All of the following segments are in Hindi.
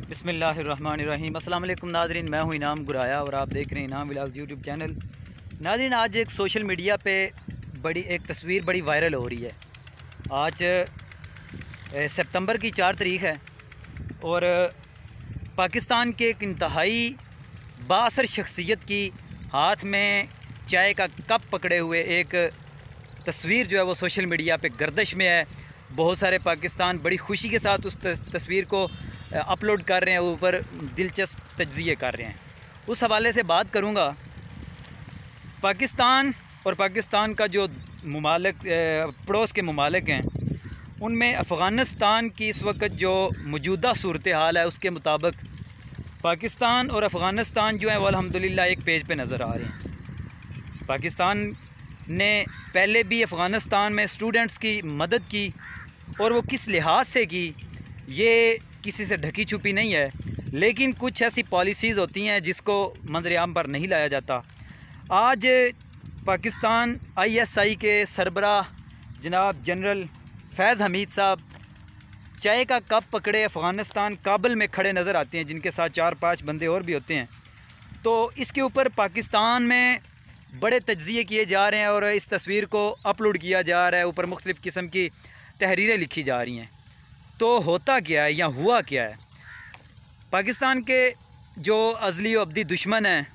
बिस्मिल्लाहिर्रहमानिर्रहीम। अस्सलाम वालेकुम नाज़रीन, मैं हूँ इनाम गुराया और आप देख रहे हैं इनाम व्लॉग्स यूट्यूब चैनल। नाज़रीन, आज एक सोशल मीडिया पे एक तस्वीर बड़ी वायरल हो रही है। आज सितंबर की 4 तारीख है और पाकिस्तान के एक इंतहाई बाअसर शख्सियत की हाथ में चाय का कप पकड़े हुए एक तस्वीर जो है वो सोशल मीडिया पे गर्दिश में है। बहुत सारे पाकिस्तान बड़ी खुशी के साथ उस तस्वीर को अपलोड कर रहे हैं, ऊपर दिलचस्प तज्ज़िये कर रहे हैं। उस हवाले से बात करूँगा। पाकिस्तान और पाकिस्तान का जो मुमालिक पड़ोस के मुमालिक हैं, उनमें अफ़ग़ानिस्तान की इस वक्त जो मौजूदा सूरत हाल है उसके मुताबिक पाकिस्तान और अफ़ग़ानिस्तान जो है वो अल्हम्दुलिल्लाह एक पेज पे नज़र आ रहे हैं। पाकिस्तान ने पहले भी अफ़ग़ानिस्तान में स्टूडेंट्स की मदद की और वो किस लिहाज से की ये किसी से ढकी छुपी नहीं है, लेकिन कुछ ऐसी पॉलिसीज़ होती हैं जिसको मंज़र-ए-आम पर नहीं लाया जाता। आज पाकिस्तान ISI के सरबराह जनाब जनरल फैज़ हमीद साहब चाय का कप पकड़े अफ़ग़ानिस्तान काबुल में खड़े नज़र आते हैं, जिनके साथ 4-5 बंदे और भी होते हैं। तो इसके ऊपर पाकिस्तान में बड़े तज्ज़िये किए जा रहे हैं और इस तस्वीर को अपलोड किया जा रहा है, ऊपर मुख्तलिफ़ किस्म की तहरीरें लिखी जा रही हैं। तो होता क्या है या हुआ क्या है? पाकिस्तान के जो अज़ली व अब्दी दुश्मन हैं,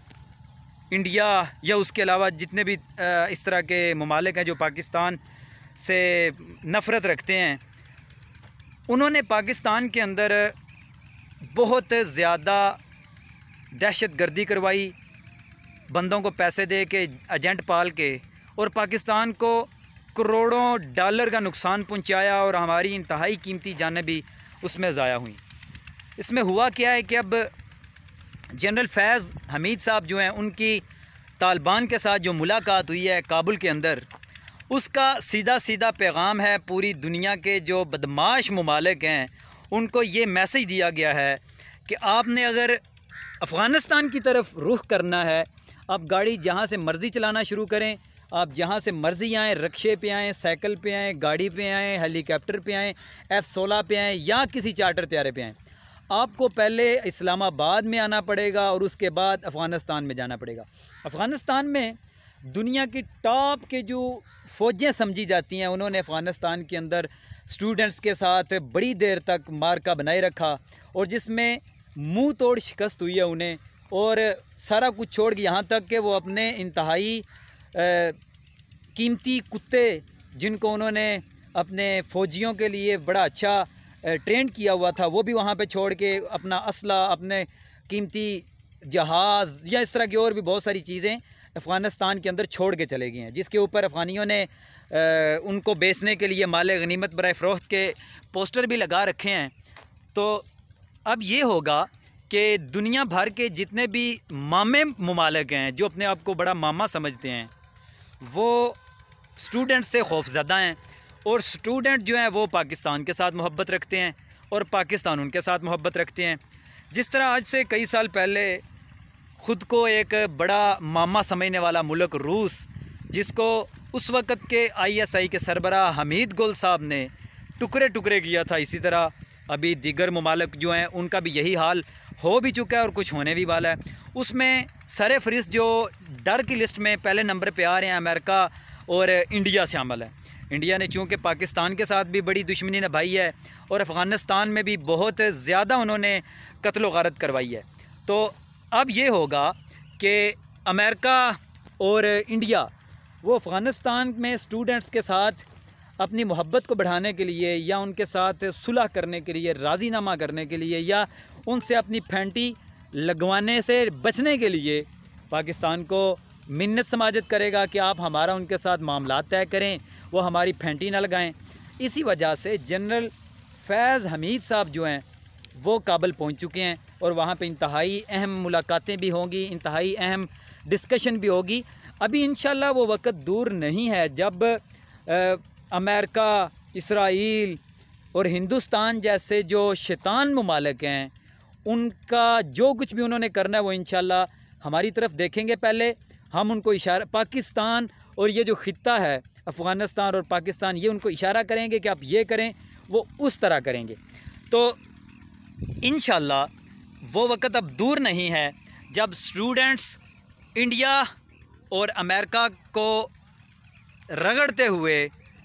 इंडिया या उसके अलावा जितने भी इस तरह के ममालिक हैं जो पाकिस्तान से नफ़रत रखते हैं, उन्होंने पाकिस्तान के अंदर बहुत ज़्यादा दहशत गर्दी करवाई, बंदों को पैसे दे के एजेंट पाल के, और पाकिस्तान को करोड़ों डॉलर का नुकसान पहुंचाया और हमारी इंतहाई कीमती जानें भी उसमें ज़ाया हुई। इसमें हुआ क्या है कि अब जनरल फैज़ हमीद साहब जो हैं, उनकी तालिबान के साथ जो मुलाकात हुई है काबुल के अंदर, उसका सीधा सीधा पैगाम है पूरी दुनिया के जो बदमाश मुमालिक हैं, उनको ये मैसेज दिया गया है कि आपने अगर अफ़ग़ानिस्तान की तरफ रुख करना है, आप गाड़ी जहाँ से मर्ज़ी चलाना शुरू करें, आप जहाँ से मर्ज़ी आएँ, रक्शे पे आएँ, साइकिल पे आएँ, गाड़ी पे आएँ, हेलीकॉप्टर पे आएँ, F-16 पे आएँ या किसी चार्टर तैयारे पे आएँ, आपको पहले इस्लामाबाद में आना पड़ेगा और उसके बाद अफ़ग़ानिस्तान में जाना पड़ेगा। अफ़ग़ानिस्तान में दुनिया की टॉप के जो फ़ौजें समझी जाती हैं, उन्होंने अफ़ग़ानिस्तान के अंदर स्टूडेंट्स के साथ बड़ी देर तक मार्का बनाए रखा और जिसमें मुँह तोड़ शिकस्त हुई है उन्हें, और सारा कुछ छोड़ के यहाँ तक कि वो अपने इंतहाई कीमती कुत्ते, जिनको उन्होंने अपने फ़ौजियों के लिए बड़ा अच्छा ट्रेन किया हुआ था, वो भी वहाँ पे छोड़ के अपना असला, अपने कीमती जहाज़ या इस तरह की और भी बहुत सारी चीज़ें अफ़ग़ानिस्तान के अंदर छोड़ के चले गए हैं, जिसके ऊपर अफ़गानियों ने उनको बेचने के लिए माले गनीमत बराए फ़रोख्त के पोस्टर भी लगा रखे हैं। तो अब ये होगा कि दुनिया भर के जितने भी मामे मुमालिक हैं, जो अपने आप को बड़ा मामा समझते हैं, वो स्टूडेंट से खौफज़दा हैं, और स्टूडेंट जो हैं वो पाकिस्तान के साथ मोहब्बत रखते हैं और पाकिस्तान उनके साथ मोहब्बत रखते हैं। जिस तरह आज से कई साल पहले ख़ुद को एक बड़ा मामा समझने वाला मुल्क रूस, जिसको उस वक़्त के ISI के सरबराह हमीद गुल साहब ने टुकड़े टुकड़े किया था, इसी तरह अभी दीगर ममालिक जो हैं उनका भी यही हाल हो भी चुका है और कुछ होने भी वाला है। उसमें सरफ़हरिस्त जो डर की लिस्ट में पहले नंबर पे आ रहे हैं, अमेरिका और इंडिया शामिल है। इंडिया ने चूँकि पाकिस्तान के साथ भी बड़ी दुश्मनी निभाई है और अफ़ग़ानिस्तान में भी बहुत ज़्यादा उन्होंने कत्ल व गारत करवाई है। तो अब ये होगा कि अमेरिका और इंडिया वो अफ़ग़ानिस्तान में स्टूडेंट्स के साथ अपनी मोहब्बत को बढ़ाने के लिए या उनके साथ सुलह करने के लिए, राज़ीनामा करने के लिए या उनसे अपनी फैंटी लगवाने से बचने के लिए पाकिस्तान को मिन्नत समाजत करेगा कि आप हमारा उनके साथ मामला तय करें, वो हमारी फैंटी ना लगाएं। इसी वजह से जनरल फैज़ हमीद साहब जो हैं वो काबुल पहुंच चुके हैं और वहाँ पे इंतहाई अहम मुलाकातें भी होंगी, इंतहाई अहम डिस्कशन भी होगी। अभी इंशाल्लाह वो वक्त दूर नहीं है जब अमेरिका, इसराइल और हिंदुस्तान जैसे जो शैतान ममालिक हैं, उनका जो कुछ भी उन्होंने करना है वो इंशाल्लाह हमारी तरफ देखेंगे। पहले हम उनको इशारा, पाकिस्तान और ये जो ख़ित्ता है अफ़ग़ानिस्तान और पाकिस्तान, ये उनको इशारा करेंगे कि आप ये करें, वो उस तरह करेंगे। तो इंशाल्लाह वो वक़्त अब दूर नहीं है जब स्टूडेंट्स इंडिया और अमेरिका को रगड़ते हुए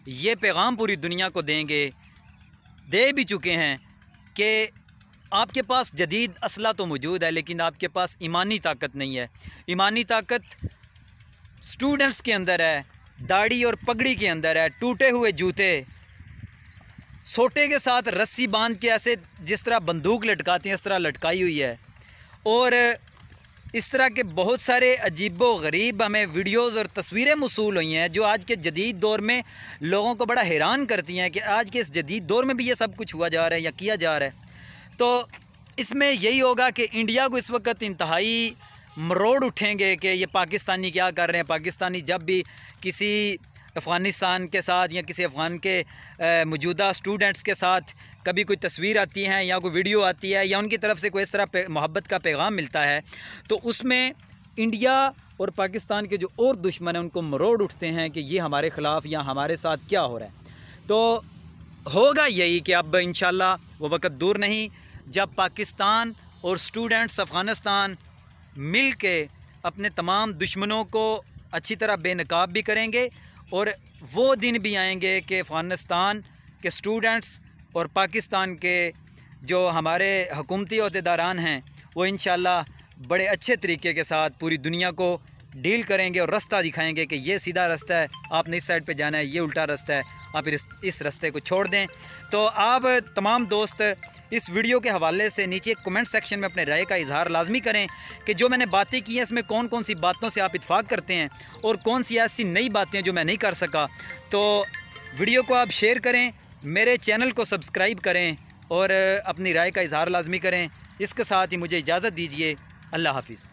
ये पैगाम पूरी दुनिया को देंगे, दे भी चुके हैं कि आपके पास जदीद असला तो मौजूद है, लेकिन आपके पास ईमानी ताकत नहीं है। ईमानी ताकत स्टूडेंट्स के अंदर है, दाढ़ी और पगड़ी के अंदर है। टूटे हुए जूते, सोटे के साथ रस्सी बांध के ऐसे जिस तरह बंदूक लटकाती हैं इस तरह लटकाई हुई है। और इस तरह के बहुत सारे अजीबो गरीब हमें वीडियोज़ और तस्वीरें मौसूल हुई हैं जो आज के जदीद दौर में लोगों को बड़ा हैरान करती हैं कि आज के इस जदीद दौर में भी ये सब कुछ हुआ जा रहा है या किया जा रहा है। तो इसमें यही होगा कि इंडिया को इस वक्त इंतहाई मरोड़ उठेंगे कि ये पाकिस्तानी क्या कर रहे हैं। पाकिस्तानी जब भी किसी अफ़गानिस्तान के साथ या किसी अफ़गान के मौजूदा स्टूडेंट्स के साथ कभी कोई तस्वीर आती है या कोई वीडियो आती है या उनकी तरफ से कोई इस तरह मोहब्बत का पैगाम मिलता है, तो उसमें इंडिया और पाकिस्तान के जो और दुश्मन हैं उनको मरोड़ उठते हैं कि ये हमारे ख़िलाफ़ या हमारे साथ क्या हो रहा है। तो होगा यही कि अब इंशाल्लाह वो वक़्त दूर नहीं जब पाकिस्तान और स्टूडेंट्स अफ़गानिस्तान मिल के अपने तमाम दुश्मनों को अच्छी तरह बेनकाब भी करेंगे और वो दिन भी आएंगे कि अफ़गानिस्तान के स्टूडेंट्स और पाकिस्तान के जो हमारे हुकूमती अहदेदारान हैं वो इंशाल्लाह बड़े अच्छे तरीके के साथ पूरी दुनिया को डील करेंगे और रास्ता दिखाएंगे कि ये सीधा रास्ता है, आपने इस साइड पे जाना है, ये उल्टा रास्ता है, आप इस रास्ते को छोड़ दें। तो आप तमाम दोस्त इस वीडियो के हवाले से नीचे कमेंट सेक्शन में अपने राय का इजहार लाजमी करें कि जो मैंने बातें की हैं इसमें कौन कौन सी बातों से आप इत्फाक करते हैं और कौन सी ऐसी नई बातें जो मैं नहीं कर सका। तो वीडियो को आप शेयर करें, मेरे चैनल को सब्सक्राइब करें और अपनी राय का इजहार लाजमी करें। इसके साथ ही मुझे इजाज़त दीजिए। अल्लाह हाफिज़।